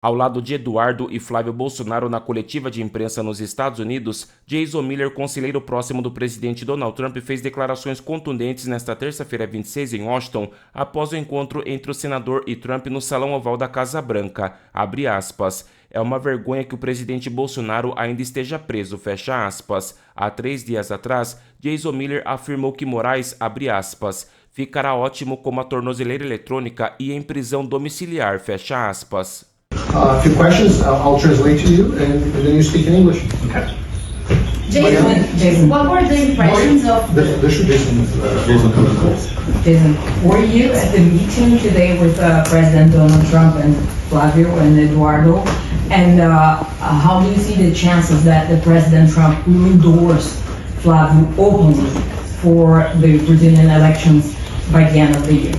Ao lado de Eduardo e Flávio Bolsonaro na coletiva de imprensa nos Estados Unidos, Jair, conselheiro próximo do presidente Donald Trump, fez declarações contundentes nesta terça-feira 26 em Washington, após o encontro entre o senador e Trump no Salão Oval da Casa Branca. Abre aspas. É uma vergonha que o presidente Bolsonaro ainda esteja preso, fecha aspas. Há 3 dias atrás, Jair afirmou que Moraes, abre aspas, ficará ótimo com uma tornozeleira eletrônica e em prisão domiciliar, fecha aspas. A few questions, I'll translate to you, and then you speak in English. Okay. Jason, what were the impressions of... Jason, were you at the meeting today with President Donald Trump and Flavio and Eduardo? And how do you see the chances that the President Trump will endorse Flavio openly for the Brazilian elections by the end of the year?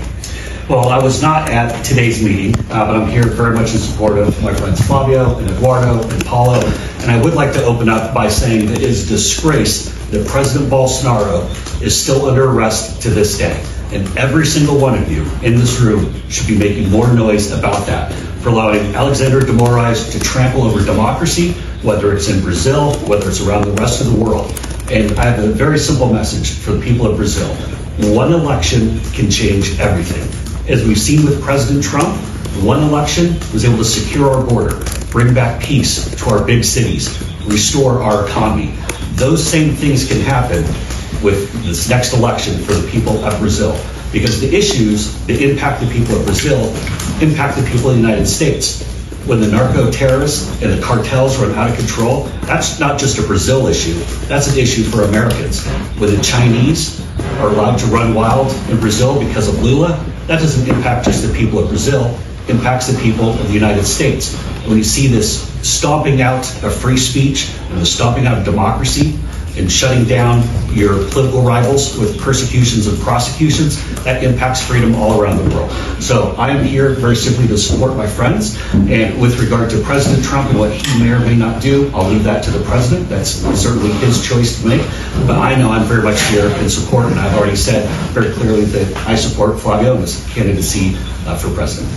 Well, I was not at today's meeting, but I'm here very much in support of my friends Flavio and Eduardo and Paulo. And I would like to open up by saying that it is a disgrace that President Bolsonaro is still under arrest to this day. And every single one of you in this room should be making more noise about that, for allowing Alexander de Moraes to trample over democracy, whether it's in Brazil, whether it's around the rest of the world. And I have a very simple message for the people of Brazil. One election can change everything. As we've seen with President Trump, one election was able to secure our border, bring back peace to our big cities, restore our economy. Those same things can happen with this next election for the people of Brazil, because the issues that impact the people of Brazil impact the people of the United States. When the narco-terrorists and the cartels run out of control, that's not just a Brazil issue, that's an issue for Americans. When the Chinese are allowed to run wild in Brazil because of Lula, that doesn't impact just the people of Brazil, impacts the people of the United States. When you see this stomping out of free speech and the stomping out of democracy and shutting down your political rivals with persecutions and prosecutions, that impacts freedom all around the world. So I am here very simply to support my friends. And with regard to President Trump and what he may or may not do, I'll leave that to the president. That's certainly his choice to make. But I know I'm very much here in support, and I've already said very clearly that I support Flavio and his candidacy for president.